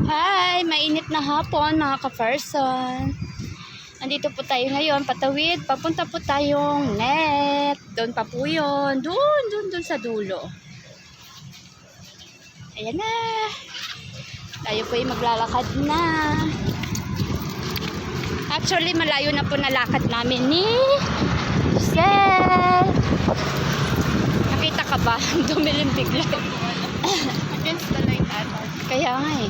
Hi! Mainit na hapon mga ka-person. Andito po tayo ngayon, patawid. Papunta po tayong net. Doon pa po yun. Doon sa dulo. Ayan na. Tayo po ay maglalakad na. Actually, malayo na po nalakad namin ni Sel. Nakita ka ba? Dumilim bigla. Against the light ata. Kaya nga eh.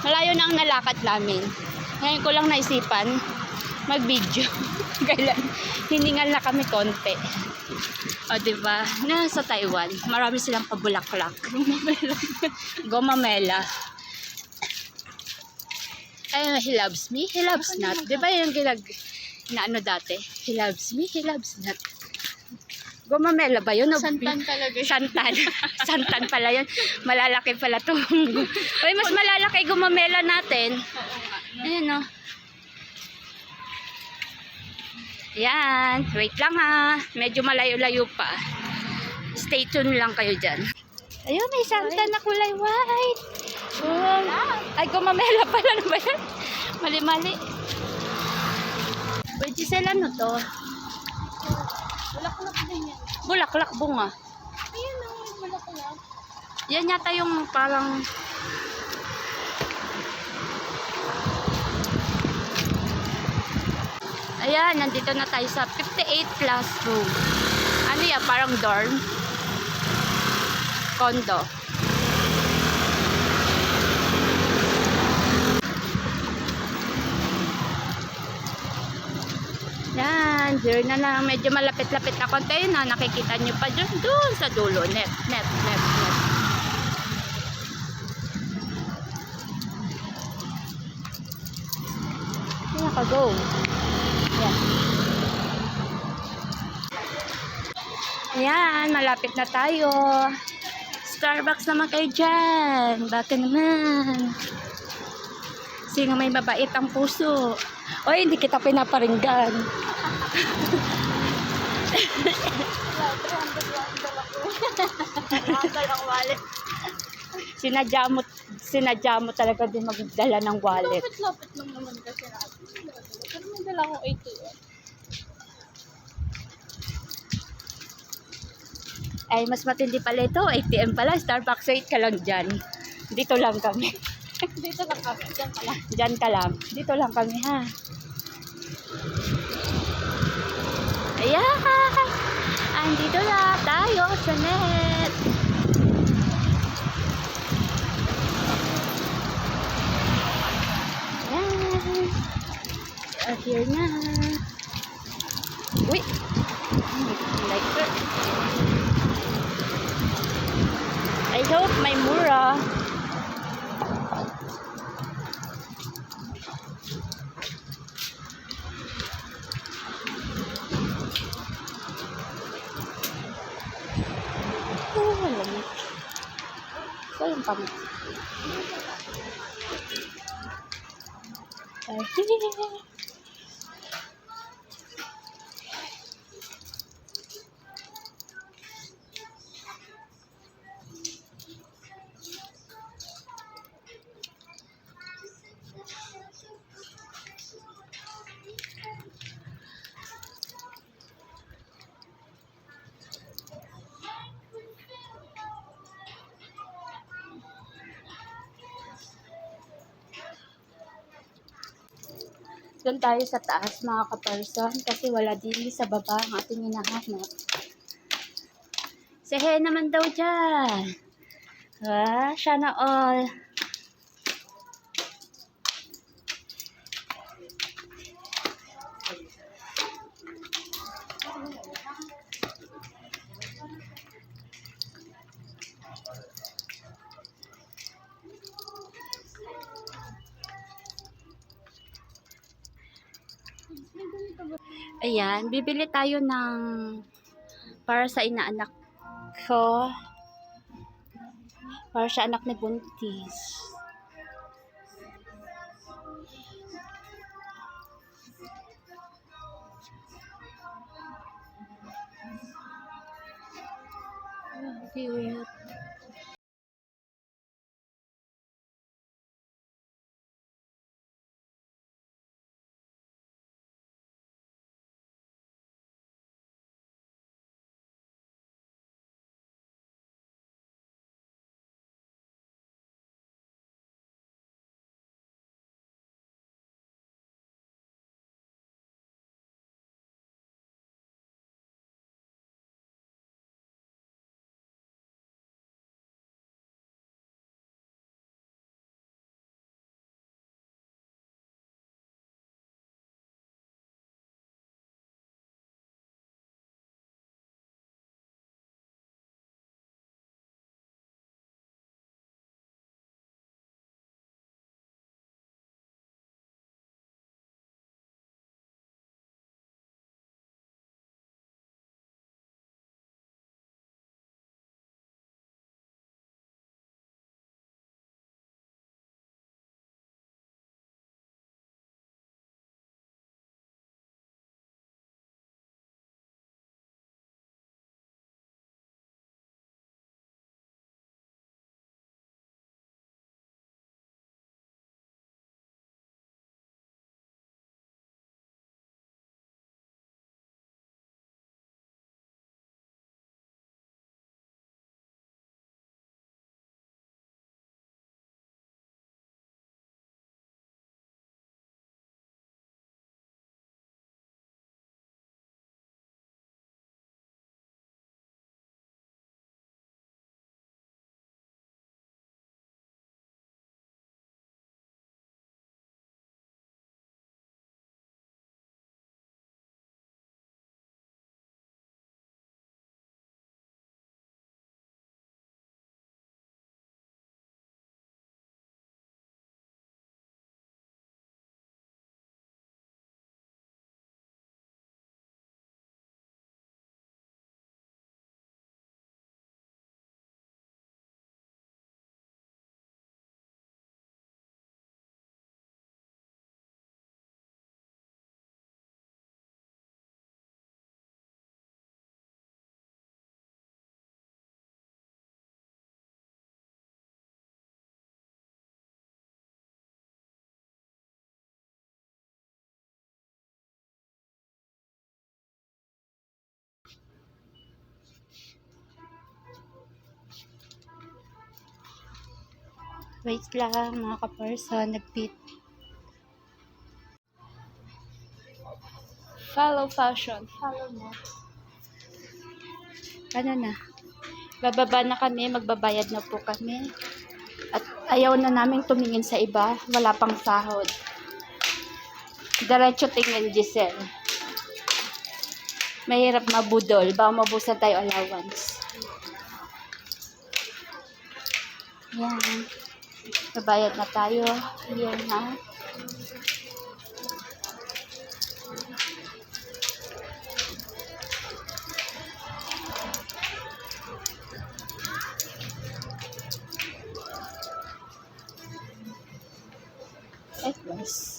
Malayo na ang nalakad namin. Ngayon ko lang naisipan mag-video. Kailan hiningal na kami konti. O diba? Nasa Taiwan, marami silang pabulaklak. Gomamela. Ay, he loves me, he loves not. Diba yung na ano dati? He loves me, he loves not. Gomamela ba yun? Santan talaga yun. Santan. Santan pala yun. Malalaki pala to. Uy, mas malalaki gumamela natin. Ayan o. Yan. Wait lang ha. Medyo malayo-layo pa. Stay tuned lang kayo dyan. Ayun, may santan na kulay white. Ay, gumamela pala na ba yan? Mali-mali. Wait, Giselle, ano to? Bulaklak din yan. Bulaklak bunga. Ayan o, bulaklak. Yan yata yung parang... Ayan, nandito na tayo sa 58 classroom. Ano yan? Parang dorm? Condo. Yan, here na lang. Medyo malapit-lapit na konti na. Nakikita nyo pa dyan. Doon sa dulo. Net. Yan ka, go. Yan. Yan, malapit na tayo. Starbucks naman kayo dyan. Baka naman. Sino may mabait ang puso. Oy, hindi kita pinaparinggan. Ang wallet. Sinadya mo talaga din magdala ng wallet. Lapit lang naman kasi natin. Pero may dala akong ATM. Ay, mas matindi pala ito. ATM pala. Starbucks, wait ka lang dyan. Dito lang kami. Dito lang kami. Diyan pala. Dyan ka lang. Dito lang kami, ha? Ayan! Andito na tayo sa net. Ayan. Here na. Uy! Like that. I hope may mura. Malamig. Ito yung pamit. Doon tayo sa taas mga ka-person kasi wala din sa baba ang ating hinahanap. Say hey naman daw dyan. Sana all. Ayan, bibili tayo ng para sa inaanak ko. Para sa anak ni Buntis. Cute. Wait lang mga ka-person, nag-fit. Follow fashion. Follow mo. Ano na? Bababa na kami, magbabayad na po kami. At ayaw na namin tumingin sa iba, wala pang sahod. Diretso tingin, Giselle. Mahirap mabudol, baka mabusan tayo allowance. Yan. Babayad na tayo. Yan ha. Yes.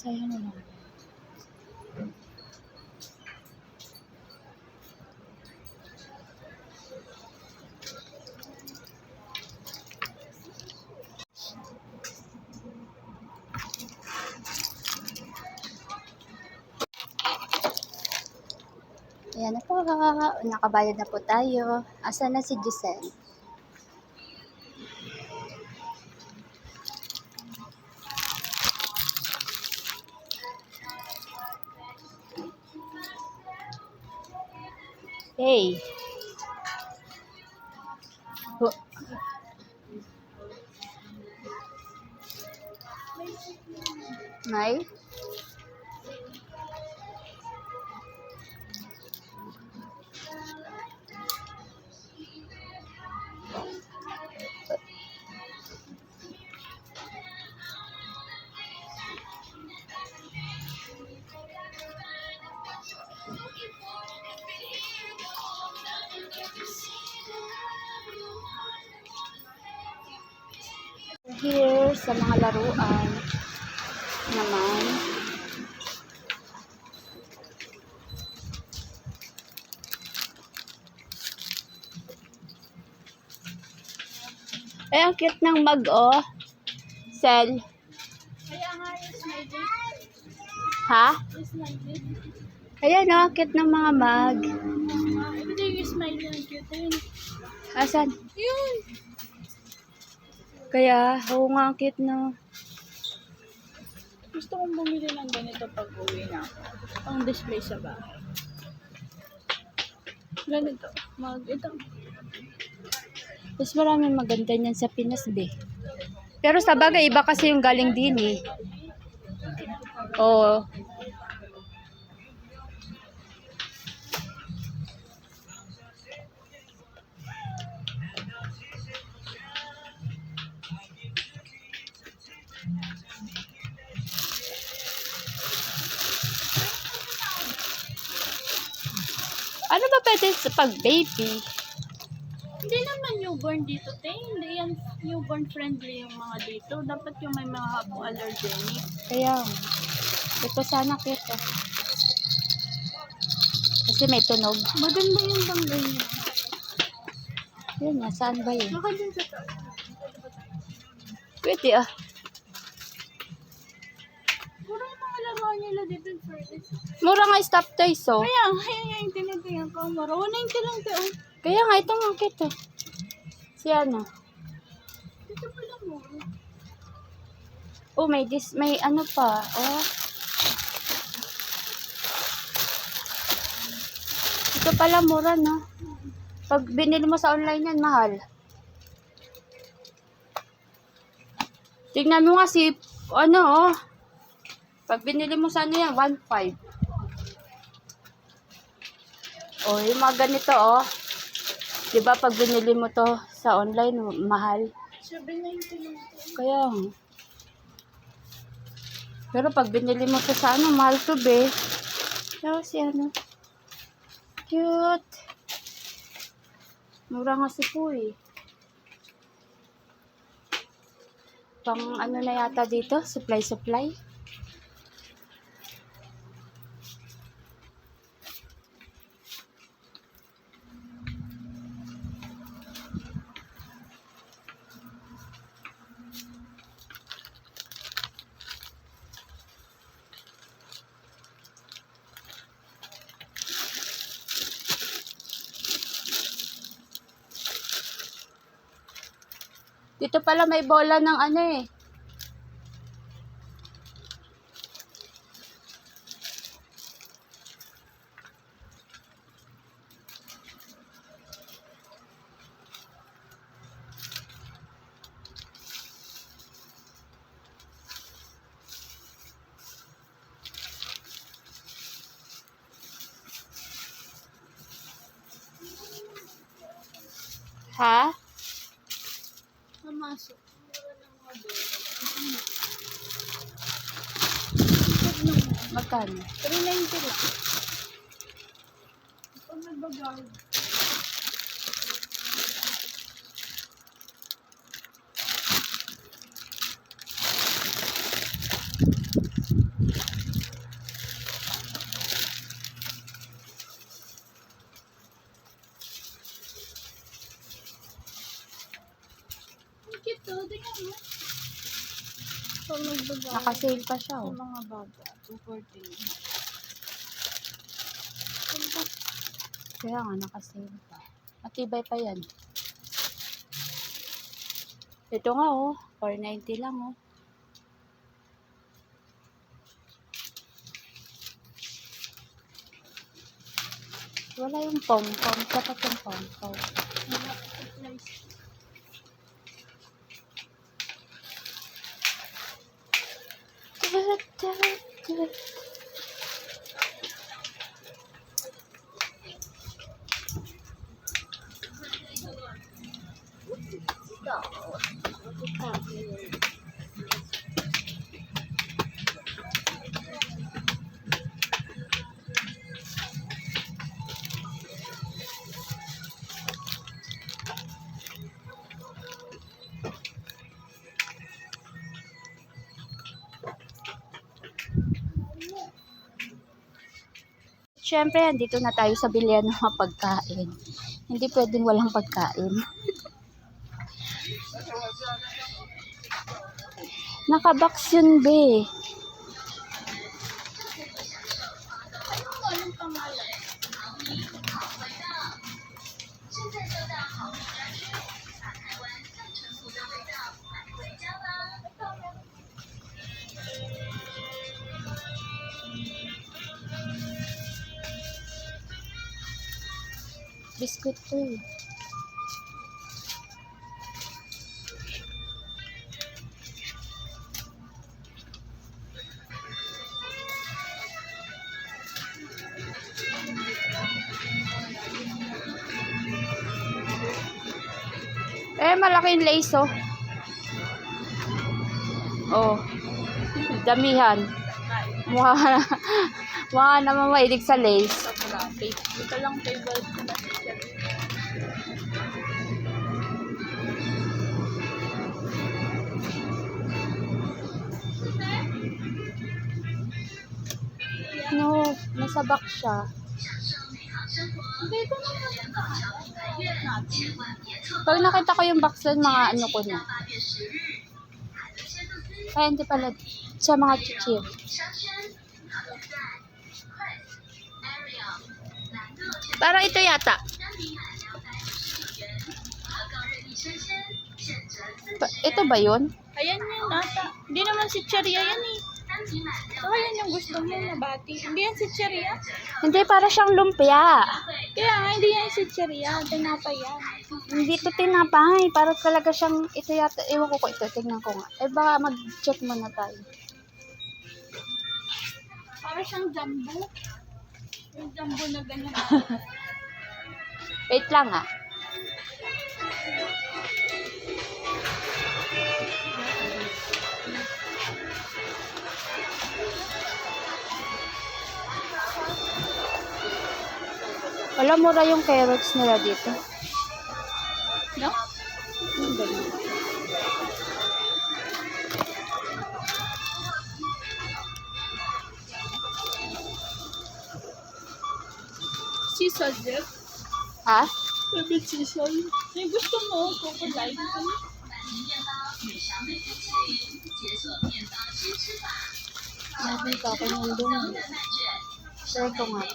Sayang na lang. Ayan na po. Nakabayad na po tayo. Asan na si Giselle? Hey. May? Here sa mga laruan naman. Ang cute ng mug, oh. Sel. Kaya nga yung smiley. Ha? Yung smiley. Ayan, oh. Cute ng mga mug. Hindi yung smiley ang cute yun. Asan? Yun. Kaya, oo nga, ang cute, no. Gusto kong bumili ng ganito pag uwi na ako. Pang display sa bahay. Ganito. Ito. Mas maraming maganda niyan sa Pinas, be. Pero sa bagay, iba kasi yung galing din, eh. Oo. Ano ba pwede sa pag-baby? Hindi naman newborn dito, te. Hindi yan newborn friendly yung mga dito. Dapat yung may mga hypoallergenic. Kaya, ito sana kita. Kasi may tunog. Maganda yung bangay niya. Yun nga, saan ba yun? Baka din sa taas. Pwede, ah. Puro yung mga laruan nila dito in fairness. Mura nga stop toys, oh. Kaya, nga yung tinitingnan ko. Mara, 190 lang, te. Oh. Kaya nga, ito nga kita. Si ano? Dito pa lang mo. Oh, may ano pa, oh. Ito pala mura, no? Pag binili mo sa online yan, mahal. Tignan mo nga si, ano, oh. Pag binili mo sa ano yan, 1.5. Oh, yung mga ganito, oh. Diba pag binili mo to sa online, mahal. 790 lang, te. Kaya, pero pag binili mo to sa ano, mahal to, be. Kaya si ano. Cute. Mura nga si po, eh. Pang ano na yata dito? Supply. Dito pala may bola ng ano eh. Ha? Namasok. Magkano? 390 lang. Pag nagbagal. Ito, tingnan mo. Pag nagbagal. Naka-sale pa siya oh. Sa mga baga, 240. Kaya nga naka-sale pa. Matibay pa yan. Ito nga oh. 490 lang oh. Wala yung pom-pom. Dapat yung pom-pom. Siyempre, andito na tayo sa bilihan ng mga pagkain. Hindi pwedeng walang pagkain. Nakabox yun, be. Anong pangalan? Biscuit to eh. Malaking lace oh. Oh. Damihan. Mukha naman mahilig sa lace. Ito lang favorite ko na siya. No, nasa box siya. Dito naman. Pag nakita ko yung box doon, mga ano ko na. Ay, hindi pala. Sa mga chichir. Parang ito yata. Ito ba yun? Ayan yun ata. Hindi naman si Cheria yan eh. So, ayan yung gusto mo na bati. Hindi yan si Cheria. Hindi, para siyang lumpia. Kaya nga, hindi yan si Cheria. Tinapay yan. Hindi to tinapay. Para talaga siyang, ito yata, ewan ko ito, tingnan ko nga. Eh, baka mag-check muna tayo. Para siyang jumbo. Yung jumbo na ganyan. Wait lang ah. Wala, mura yung carrots nila dito. No? Yes. Ha? Favorite season. Yung gusto mo, Coco Life. Nakita ko yung doon. Share ko nga.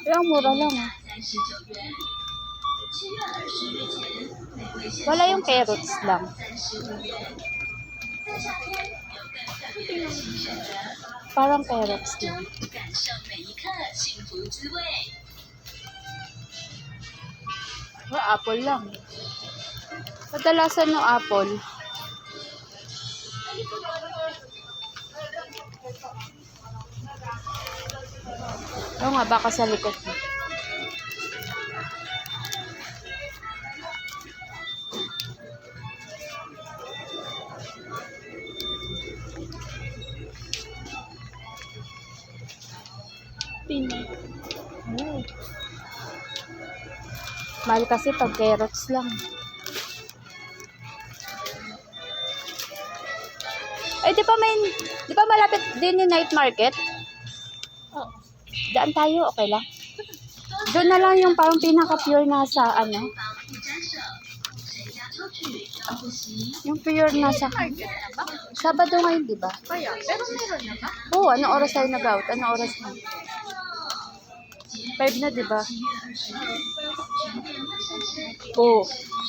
Pero mura lang ah. Wala yung carrots lang. Parang carrots lang. Apple lang. Kadalasan no apple. Oo nga, baka sa likod mo. Pini. Oh. Mahal kasi pag carrots lang. Ay, di ba malapit din yung night market? Oh. Daan tayo, okay lang. Doon na lang yung parang pinaka-pure na sa ano. Yung pure na sa... Sabado ngayon, di ba? Kaya, pero meron na ba? Oo, anong oras tayo nag-out? Anong oras na? 5 na, di ba? Oo.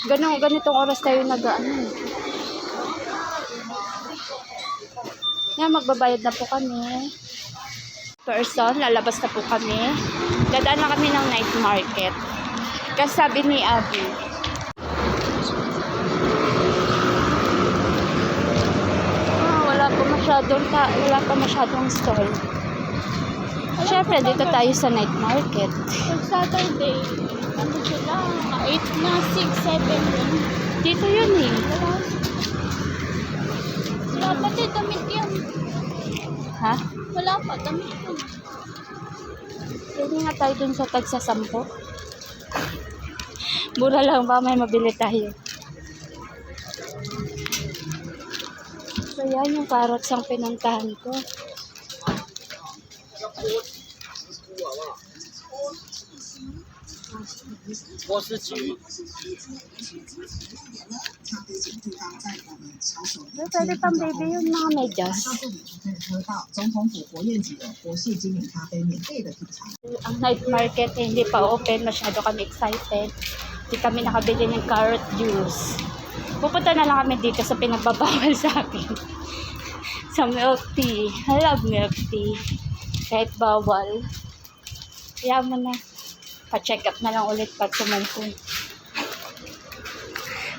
Ganitong oras tayo nag-ano. Yan, magbabayad na po kami. Person, lalabas na po kami. Dadaan na kami ng night market. Kasi sabi ni Abby, wala pa masyadong stall. Siyempre, dito tayo sa night market. Pag Saturday, ano sila? 8 na, 6, 7 yun. Dito yun eh. Wala pati, damit yan. Ha? Wala pa, damit yan. Pwede nga tayo dun sa tagsa 10. Mura lang ba, may mabili tayo. So yan yung carrots ang pinuntahan ko. Pwede pang baby yung mga medyas. Ang night market hindi pa open. Masyado kami excited. Hindi kami nakabili ng carrot juice. Pupunta na lang kami dito sa pinagbabawal sa akin. Sa milk tea. I love milk tea. Kahit bawal. Kaya mo na. Pa-check up na lang ulit pag sumumpong.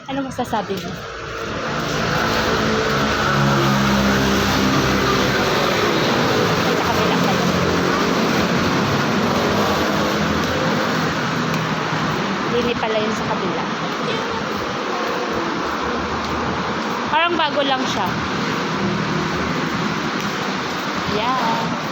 Ano masasabi mo? Ay, sa kabila kayo. Hindi pala yun sa kabila. Parang bago lang siya. Yeah.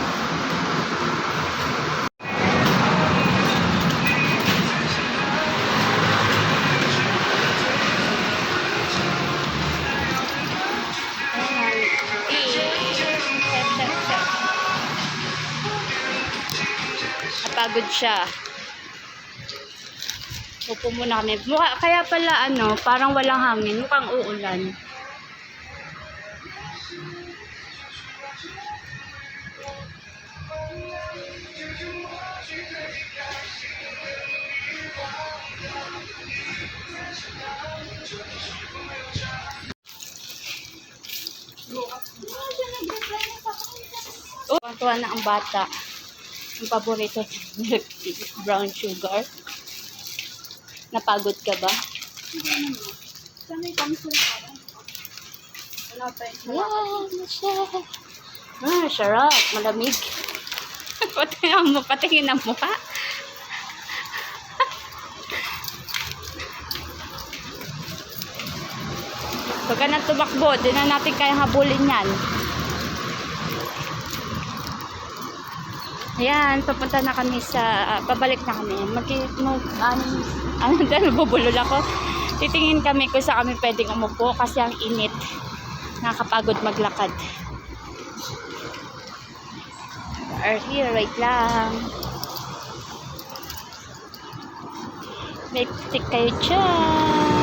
Napagod siya. Upo muna kami. Kaya pala parang walang hangin. Mukhang uulan. Tuwa na ang bata. Ang paborito milk tea, brown sugar. Napagod ka ba? Hindi naman. Saan may cancel pa? Wala pa yun. Yan, siya. Sarap. Malamig. Patingin ang mukha. Pagka nang tumakbo, di na natin kayang habulin yan. Ayan, papunta na kami pabalik na kami. Nabubulol ako. Titingin kami kung saan kami pwedeng umupo kasi ang init. Nakakapagod maglakad. are here. Wait lang. May stick kayo dyan.